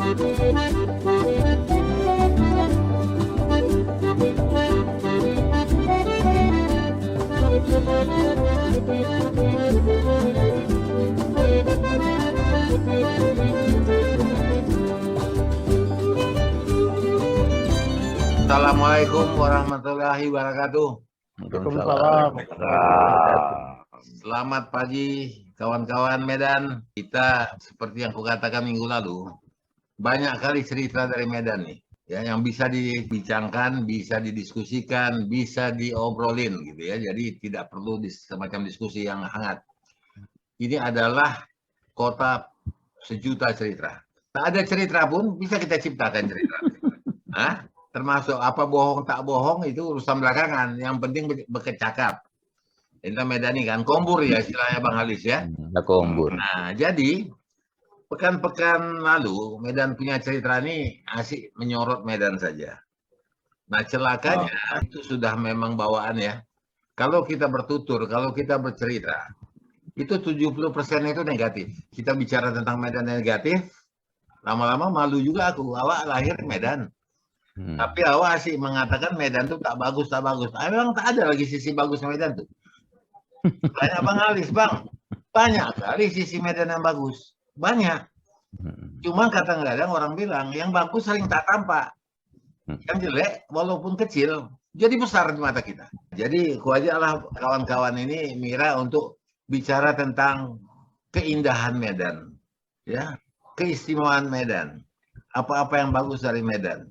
Assalamualaikum warahmatullahi wabarakatuh. Waalaikumsalam. Selamat pagi kawan-kawan Medan. Kita seperti yang kukatakan minggu lalu, banyak kali cerita dari Medan nih, ya, yang bisa dibincangkan, bisa didiskusikan, bisa diobrolin gitu ya. Jadi tidak perlu semacam diskusi yang hangat. Ini adalah kota sejuta cerita. Tak ada cerita pun bisa kita ciptakan cerita. Hah? Termasuk apa bohong tak bohong itu urusan belakangan. Yang penting berkecakap. Itu Medani kan kombur ya istilahnya Bang Halis ya. Kombur. Nah jadi pekan-pekan lalu Medan punya cerita ini asik menyorot Medan saja. Nah celakanya itu sudah memang bawaan ya. Kalau kita bertutur, kalau kita bercerita, itu 70% itu negatif. Kita bicara tentang Medan negatif, lama-lama malu juga aku. Awak lahir Medan. Tapi awak asik mengatakan Medan tuh tak bagus, tak bagus. Memang tak ada lagi sisi bagus Medan tuh. Banyak Bang Halis, Bang. Banyak kali sisi Medan yang bagus. Banyak. Cuma kadang-kadang orang bilang, yang bagus sering tak tampak. Yang jelek, walaupun kecil, jadi besar di mata kita. Jadi, kuajalah kawan-kawan ini, Mira, untuk bicara tentang keindahan Medan. Ya, keistimewaan Medan. Apa-apa yang bagus dari Medan.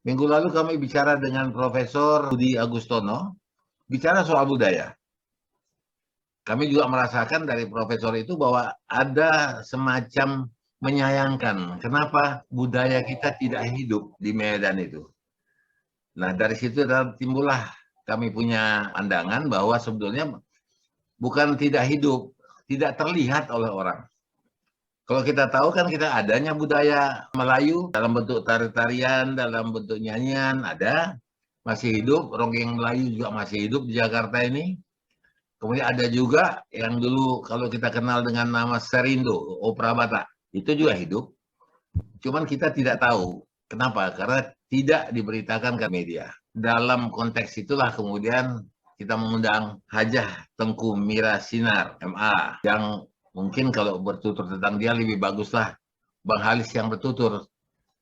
Minggu lalu kami bicara dengan Profesor Budi Agustono, bicara soal budaya. Kami juga merasakan dari profesor itu bahwa ada semacam menyayangkan kenapa budaya kita tidak hidup di Medan itu. Nah dari situ timbullah kami punya pandangan bahwa sebetulnya bukan tidak hidup, tidak terlihat oleh orang. Kalau kita tahu kan kita adanya budaya Melayu dalam bentuk tari-tarian, dalam bentuk nyanyian, ada. Masih hidup, ronggeng Melayu juga masih hidup di Jakarta ini. Kemudian ada juga yang dulu kalau kita kenal dengan nama Serindo, Opera Batak. Itu juga hidup. Cuman kita tidak tahu. Kenapa? Karena tidak diberitakan ke media. Dalam konteks itulah kemudian kita mengundang Hajah Tengku Mira Sinar, MA, yang mungkin kalau bertutur tentang dia lebih baguslah Bang Halis yang bertutur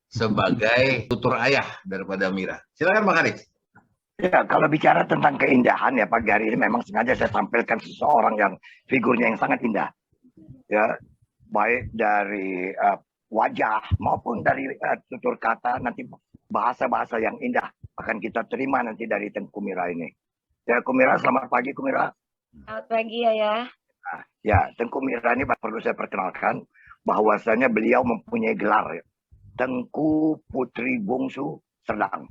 sebagai tutur ayah daripada Mira. Silakan Bang Halis. Ya, kalau bicara tentang keindahan ya pagi hari ini memang sengaja saya tampilkan seseorang yang figurnya yang sangat indah. Ya, baik dari wajah maupun dari tutur kata, nanti bahasa-bahasa yang indah akan kita terima nanti dari Tengku Mira ini. Ya, Kumira, selamat pagi Kumira. Selamat pagi ya. Ya, Tengku Mira ini perlu saya perkenalkan bahwasanya beliau mempunyai gelar ya, Tengku Putri Bungsu Serdang.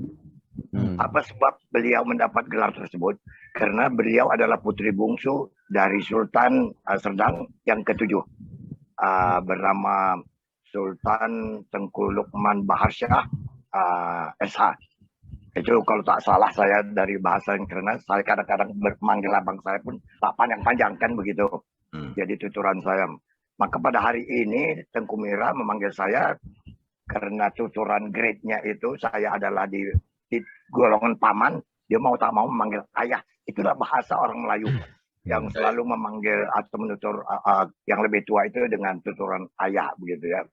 Apa sebab beliau mendapat gelar tersebut? Karena beliau adalah putri bungsu dari Sultan Serdang yang ke-7 bernama Sultan Tengku Lukman Baharsyah SH. Itu kalau tak salah saya dari bahasa yang karena saya kadang-kadang memanggil abang saya pun tak panjang-panjang kan begitu. Jadi tuturan saya. Maka pada hari ini Tengku Mira memanggil saya karena tuturan grade-nya itu saya adalah di golongan paman, dia mau tak mau memanggil ayah. Itulah bahasa orang Melayu yang selalu memanggil atau menutur yang lebih tua itu dengan tuturan ayah begitu ya.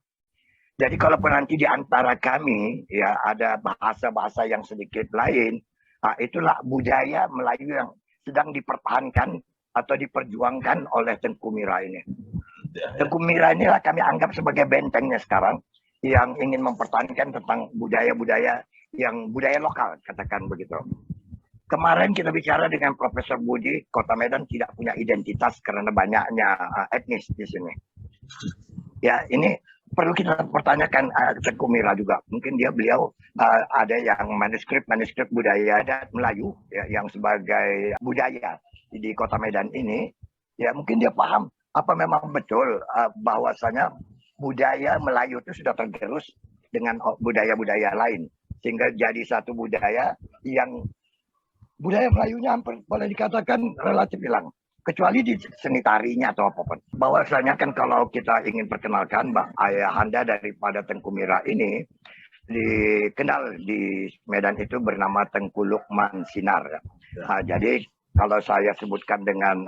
Jadi kalau nanti di antara kami ya ada bahasa-bahasa yang sedikit lain, itulah budaya Melayu yang sedang dipertahankan atau diperjuangkan oleh Tengku Mira ini. Tengku Mira inilah kami anggap sebagai bentengnya sekarang yang ingin mempertahankan tentang budaya-budaya yang budaya lokal, katakan begitu. Kemarin kita bicara dengan Profesor Budi, Kota Medan tidak punya identitas karena banyaknya etnis di sini. Ya, ini perlu kita pertanyakan Tengku Mira juga. Mungkin beliau ada yang manuskrip budaya adat Melayu ya, yang sebagai budaya di Kota Medan ini. Ya, mungkin dia paham apa memang betul bahwasanya budaya Melayu itu sudah tergerus dengan budaya-budaya lain. Sehingga jadi satu budaya yang budaya Melayunya hampir boleh dikatakan relatif hilang. kecuali di seni tarinya atau apapun. Bahwasanya kan kalau kita ingin perkenalkan ayahanda daripada Tengku Mira ini dikenal di Medan itu bernama Tengku Lukman Sinar. Nah, jadi kalau saya sebutkan dengan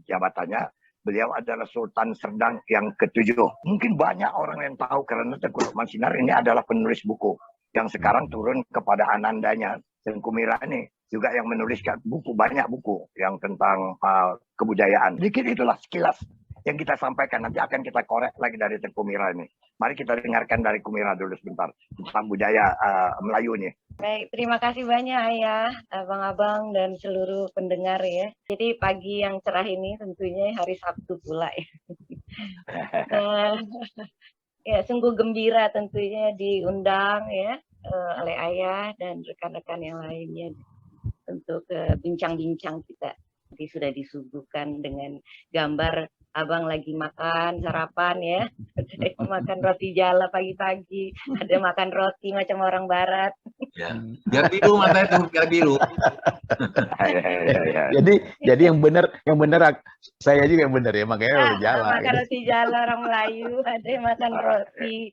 jabatannya, beliau adalah Sultan Serdang yang ke-7. Mungkin banyak orang yang tahu karena Tengku Lukman Sinar ini adalah penulis buku yang sekarang turun kepada anandanya Tengku Mira ini juga yang menuliskan banyak buku yang tentang kebudayaan. Dikit itulah sekilas yang kita sampaikan, nanti akan kita korek lagi dari Tengku Mira ini. Mari kita dengarkan dari Kumira dulu sebentar tentang budaya Melayu nih. Baik, terima kasih banyak Ayah, abang-abang dan seluruh pendengar ya. Jadi pagi yang cerah ini tentunya hari Sabtu pula ya. Ya, sungguh gembira tentunya diundang ya oleh Ayah dan rekan-rekan yang lainnya untuk bincang-bincang kita. Jadi sudah disuguhkan dengan gambar abang lagi makan sarapan ya, ada yang makan roti jala pagi-pagi, ada makan roti macam orang barat. Ya. Biar biru mata itu, biar biru. Jadi yang benar saya juga yang benar ya, makanya roti jala. Makan roti jala orang Melayu, ada yang makan roti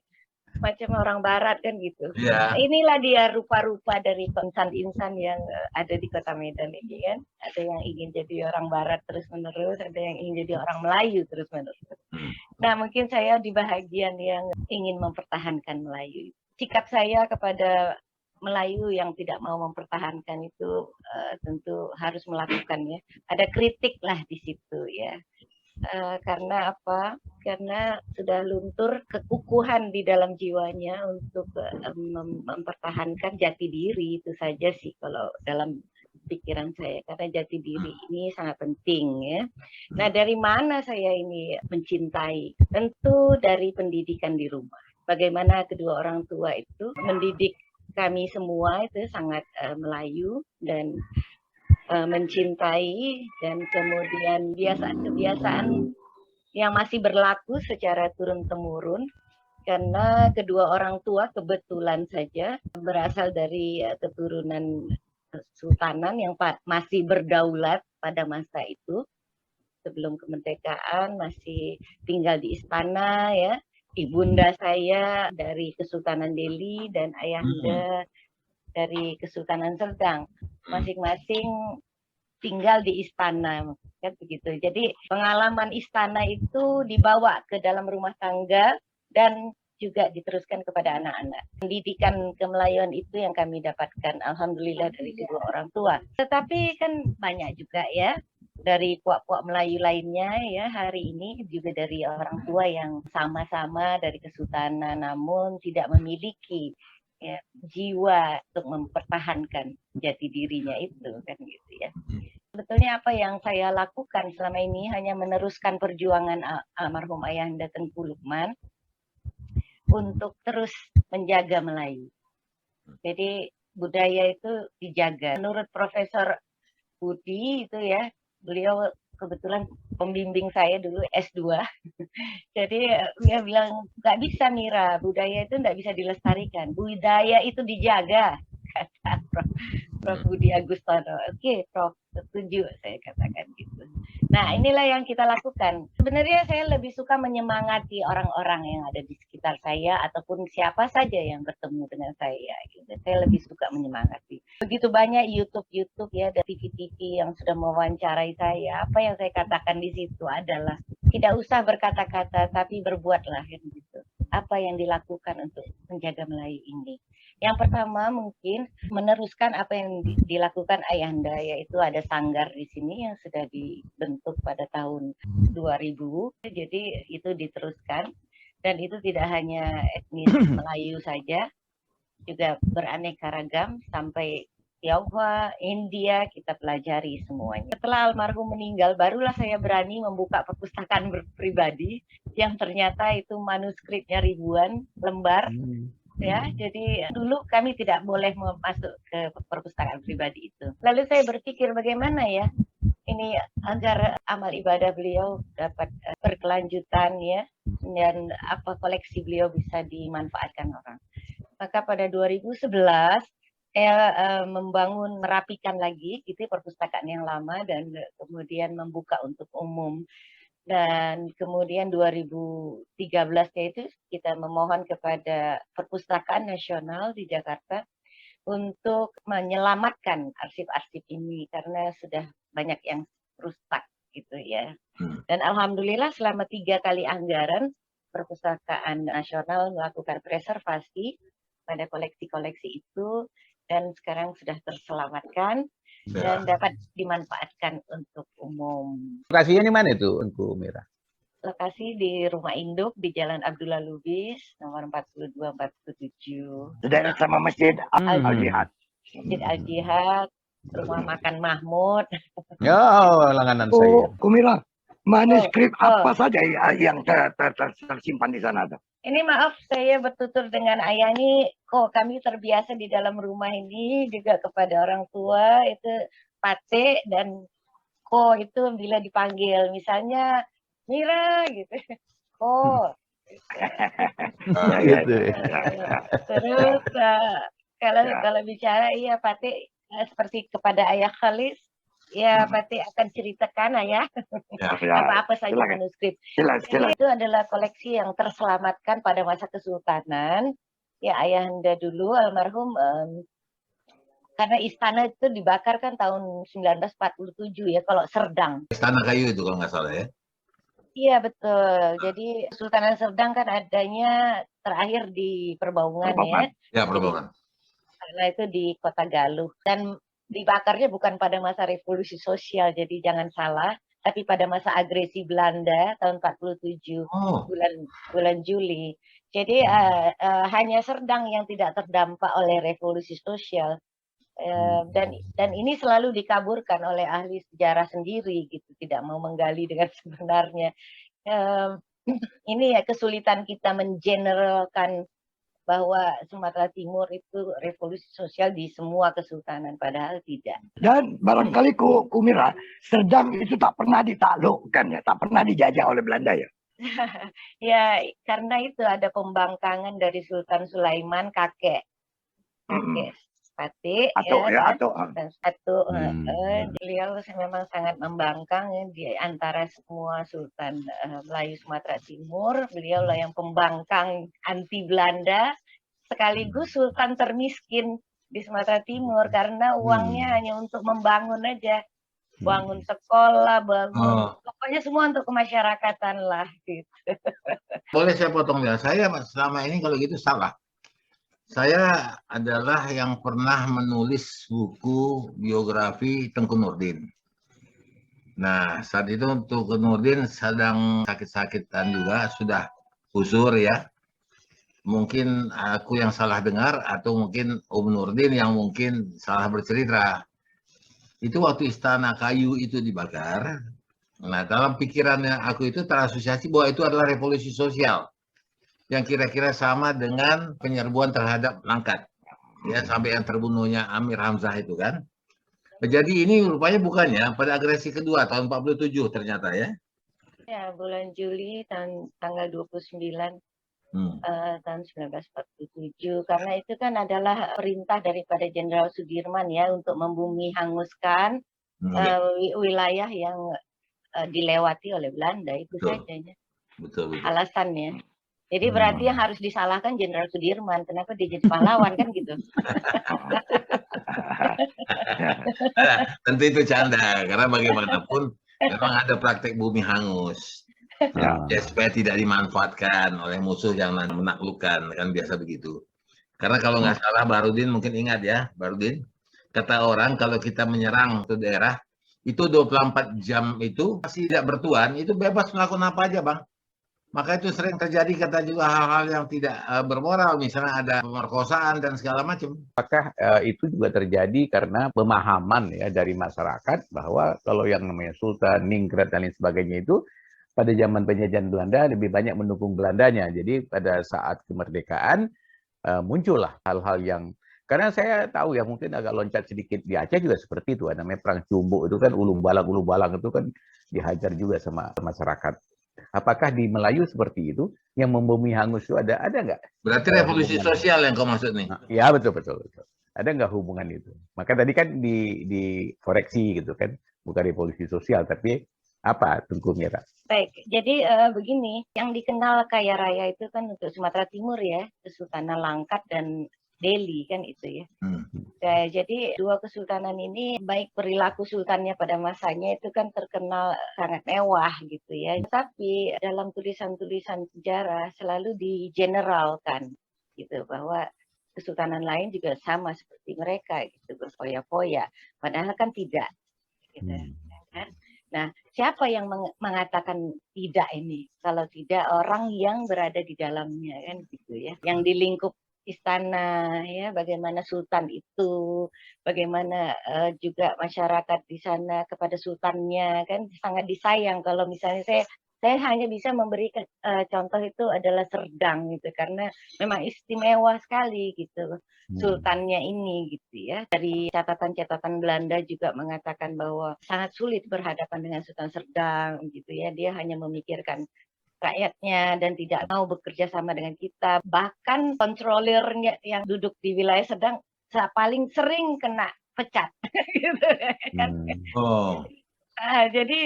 macam orang barat kan gitu. Ya. Inilah dia rupa-rupa dari insan-insan yang ada di Kota Medan ini kan. Ada yang ingin jadi orang barat terus-menerus, ada yang ingin jadi orang Melayu terus-menerus. Nah, mungkin saya di bahagian yang ingin mempertahankan Melayu. Sikap saya kepada Melayu yang tidak mau mempertahankan itu tentu harus melakukannya. Ada kritik lah di situ ya. Karena apa? Karena sudah luntur kekukuhan di dalam jiwanya untuk mempertahankan jati diri, itu saja sih kalau dalam pikiran saya, karena jati diri ini sangat penting ya. Nah, dari mana saya ini mencintai? Tentu dari pendidikan di rumah. Bagaimana kedua orang tua itu mendidik kami semua itu sangat Melayu dan mencintai, dan kemudian kebiasaan yang masih berlaku secara turun-temurun, karena kedua orang tua kebetulan saja berasal dari keturunan kesultanan yang masih berdaulat pada masa itu. Sebelum kemerdekaan masih tinggal di istana ya. Ibunda saya dari Kesultanan Delhi dan ayahanda dari Kesultanan Serdang. Masing-masing tinggal di istana, kan begitu. Jadi pengalaman istana itu dibawa ke dalam rumah tangga dan juga diteruskan kepada anak-anak. Pendidikan kemelayuan itu yang kami dapatkan, alhamdulillah, dari kedua orang tua. Tetapi kan banyak juga ya dari puak-puak Melayu lainnya ya hari ini juga dari orang tua yang sama-sama dari kesultanan namun tidak memiliki ya, jiwa untuk mempertahankan jati dirinya itu kan gitu ya. Sebetulnya apa yang saya lakukan selama ini hanya meneruskan perjuangan almarhum ayahanda Tengku Lukman untuk terus menjaga Melayu. Jadi budaya itu dijaga. Menurut Profesor Budi itu ya, beliau kebetulan pembimbing saya dulu S2. Jadi dia bilang, nggak bisa Mira, budaya itu nggak bisa dilestarikan. Budaya itu dijaga, kata Prof. Budi Agustono. Oke, Prof, setuju saya katakan gitu. Nah, inilah yang kita lakukan. Sebenarnya saya lebih suka menyemangati orang-orang yang ada di sekitar saya ataupun siapa saja yang bertemu dengan saya. Gitu. Saya lebih suka menyemangati. Begitu banyak YouTube ya, dan TV-TV yang sudah mewawancarai saya. Apa yang saya katakan di situ adalah tidak usah berkata-kata, tapi berbuatlah kan gitu. Apa yang dilakukan untuk menjaga Melayu ini? Yang pertama mungkin meneruskan apa yang dilakukan ayahanda, yaitu ada sanggar di sini yang sudah dibentuk pada tahun 2000. Jadi itu diteruskan, dan itu tidak hanya etnis Melayu saja, juga beraneka ragam sampai Tionghoa, India, kita pelajari semuanya. Setelah almarhum meninggal, barulah saya berani membuka perpustakaan pribadi yang ternyata itu manuskripnya ribuan lembar. Ya, jadi dulu kami tidak boleh masuk ke perpustakaan pribadi itu. Lalu saya berpikir bagaimana ya ini agar amal ibadah beliau dapat berkelanjutan ya, dan apa koleksi beliau bisa dimanfaatkan orang. Maka pada 2011 membangun, merapikan lagi gitu perpustakaan yang lama dan kemudian membuka untuk umum. Dan kemudian 2013 itu kita memohon kepada Perpustakaan Nasional di Jakarta untuk menyelamatkan arsip-arsip ini karena sudah banyak yang rusak gitu ya. Dan alhamdulillah selama 3 kali anggaran Perpustakaan Nasional melakukan preservasi pada koleksi-koleksi itu dan sekarang sudah terselamatkan dan dapat dimanfaatkan untuk umum. Lokasinya di mana itu, Engku Mira? Lokasi di Rumah Induk di Jalan Abdullah Lubis nomor 4247. Daerah sama Masjid Al-Jihad. Masjid Al-Jihad, Rumah Makan Mahmud. Ya, langganan saya. Kumira, manuskrip apa saja yang tersimpan di sana? Ini maaf saya bertutur dengan ayah ini, kok kami terbiasa di dalam rumah ini juga kepada orang tua itu Pate dan ko itu bila dipanggil misalnya Mira gitu. Ko. Gitu. Terus kalau bicara iya Pate seperti kepada ayah Khalis ya Pate akan ceritakan ayah apa-apa saja manuskrip. Jadi itu adalah koleksi yang terselamatkan pada masa Kesultanan. Ya ayahanda dulu almarhum karena istana itu dibakar kan tahun 1947 ya kalau Serdang. Istana kayu itu kalau nggak salah ya. Iya betul. Jadi Sultanan Serdang kan adanya terakhir di Perbaungan ya. Ya Perbaungan. Karena itu di Kota Galuh dan dibakarnya bukan pada masa revolusi sosial, jadi jangan salah, tapi pada masa agresi Belanda tahun 47 bulan Juli. Jadi hanya Serdang yang tidak terdampak oleh revolusi sosial. Dan ini selalu dikaburkan oleh ahli sejarah sendiri gitu, tidak mau menggali dengan sebenarnya. Ini ya kesulitan kita mengeneralkan bahwa Sumatera Timur itu revolusi sosial di semua kesultanan, padahal tidak. Dan barangkali Kumira, Serdang itu tak pernah ditaklukkan ya, tak pernah dijajah oleh Belanda ya. Ya, karena itu ada pembangkangan dari Sultan Sulaiman kakek Pate beliau memang sangat membangkang ya, di antara semua Sultan Melayu Sumatera Timur. Beliau lah yang pembangkang anti Belanda sekaligus Sultan termiskin di Sumatera Timur karena uangnya hanya untuk membangun aja, bangun sekolah, pokoknya semua untuk kemasyarakatan lah gitu. Boleh saya potong ya, saya selama ini kalau gitu salah. Saya adalah yang pernah menulis buku biografi Tengku Nurdin. Nah, saat itu Tengku Nurdin sedang sakit-sakitan juga, sudah usur ya. Mungkin aku yang salah dengar atau mungkin Nurdin yang mungkin salah bercerita. Itu waktu Istana Kayu itu dibakar. Nah, dalam pikirannya aku itu terasosiasi bahwa itu adalah revolusi sosial yang kira-kira sama dengan penyerbuan terhadap Langkat. Ya, sampai yang terbunuhnya Amir Hamzah itu kan. Jadi ini rupanya bukannya pada agresi kedua tahun 47 ternyata ya. Ya, bulan Juli tanggal 29 tahun 1947 karena itu kan adalah perintah daripada Jenderal Sudirman ya untuk membumi hanguskan wilayah yang dilewati oleh Belanda itu saja. Betul. Alasannya. Jadi berarti yang harus disalahkan Jenderal Sudirman, kenapa dia jadi pahlawan kan gitu. Tentu itu canda, karena bagaimanapun memang ada praktek bumi hangus. Ya, supaya tidak dimanfaatkan oleh musuh yang menaklukkan, kan biasa begitu. Karena kalau nggak salah Barudin mungkin ingat ya, Barudin, kata orang kalau kita menyerang ke daerah, itu 24 jam itu masih tidak bertuan, itu bebas melakukan apa aja Bang. Maka itu sering terjadi kata juga hal-hal yang tidak bermoral, misalnya ada pemerkosaan dan segala macam. Apakah itu juga terjadi karena pemahaman ya dari masyarakat bahwa kalau yang namanya Sultan, Ningrat dan lain sebagainya itu pada zaman penjajahan Belanda lebih banyak mendukung Belandanya. Jadi pada saat kemerdekaan muncullah hal-hal yang karena saya tahu ya mungkin agak loncat sedikit di Aceh juga seperti itu. Namanya perang Cumbu itu kan ulu balang itu kan dihajar juga sama masyarakat. Apakah di Melayu seperti itu yang membumi hangus itu ada nggak? Berarti revolusi sosial yang kau maksud nih? Ya betul. Ada nggak hubungan itu? Maka tadi kan dikoreksi gitu kan, bukan revolusi sosial, tapi apa Tengku Mira? Baik, jadi begini, yang dikenal kaya raya itu kan untuk Sumatera Timur ya, Kesultanan Langkat dan Delhi kan itu ya. Nah, jadi dua kesultanan ini baik perilaku sultannya pada masanya itu kan terkenal sangat mewah gitu ya. Tapi dalam tulisan-tulisan sejarah selalu digeneralkan gitu bahwa kesultanan lain juga sama seperti mereka gitu berfoya-foya. Padahal kan tidak. Gitu, kan? Nah, siapa yang mengatakan tidak ini? Kalau tidak orang yang berada di dalamnya kan gitu ya, yang di lingkup istana ya, bagaimana sultan itu, bagaimana juga masyarakat di sana kepada sultannya kan sangat disayang. Kalau misalnya saya hanya bisa memberikan contoh itu adalah Serdang gitu karena memang istimewa sekali gitu sultannya ini gitu ya. Dari catatan-catatan Belanda juga mengatakan bahwa sangat sulit berhadapan dengan Sultan Serdang gitu ya. Dia hanya memikirkan rakyatnya dan tidak mau bekerja sama dengan kita. Bahkan kontrolernya yang duduk di wilayah Serdang paling sering kena pecat gitu kan. Jadi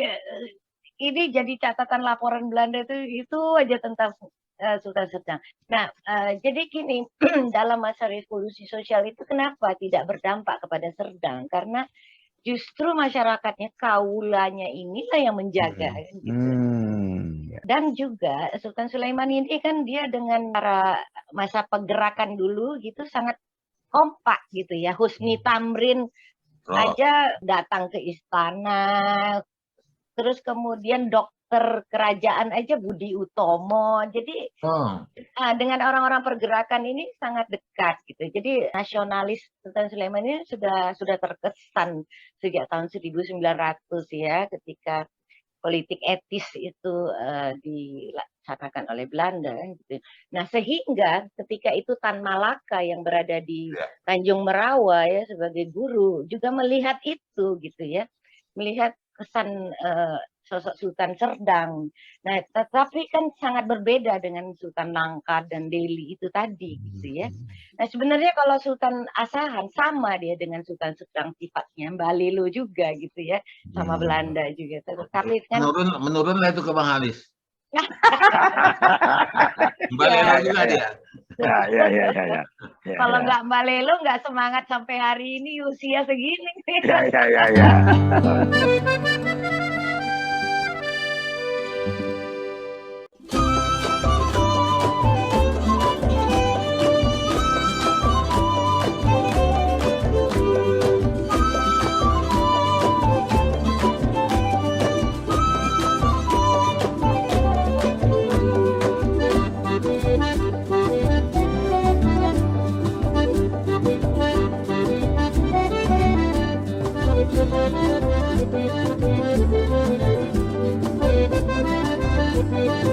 ini jadi catatan laporan Belanda itu aja tentang Sultan Serdang. Nah, jadi gini, dalam masa revolusi sosial itu kenapa tidak berdampak kepada Serdang? Karena justru masyarakatnya, kaulanya inilah yang menjaga. Gitu. Dan juga Sultan Sulaiman ini kan dia dengan para masa pergerakan dulu gitu sangat kompak gitu ya. Husni Tamrin aja datang ke istana. Terus kemudian dokter kerajaan aja Budi Utomo. Jadi dengan orang-orang pergerakan ini sangat dekat gitu. Jadi nasionalis Sultan Sulaiman ini sudah terkesan sejak tahun 1900 ya, ketika politik etis itu dilaksanakan oleh Belanda gitu. Nah, sehingga ketika itu Tan Malaka yang berada di Tanjung Merawa ya sebagai guru juga melihat itu gitu ya. Melihat kesan sosok Sultan Serdang. Nah, tetapi kan sangat berbeda dengan Sultan Langkat dan Delhi itu tadi gitu ya. Nah, sebenarnya kalau Sultan Asahan sama dia dengan Sultan Serdang sifatnya, Balelo juga gitu ya, sama Belanda juga. Tapi kan menurunlah itu ke Bang Halis. Balelo juga dia. Ya. Kalau nggak Balelo nggak semangat sampai hari ini usia segini. Ya.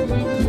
Thank you.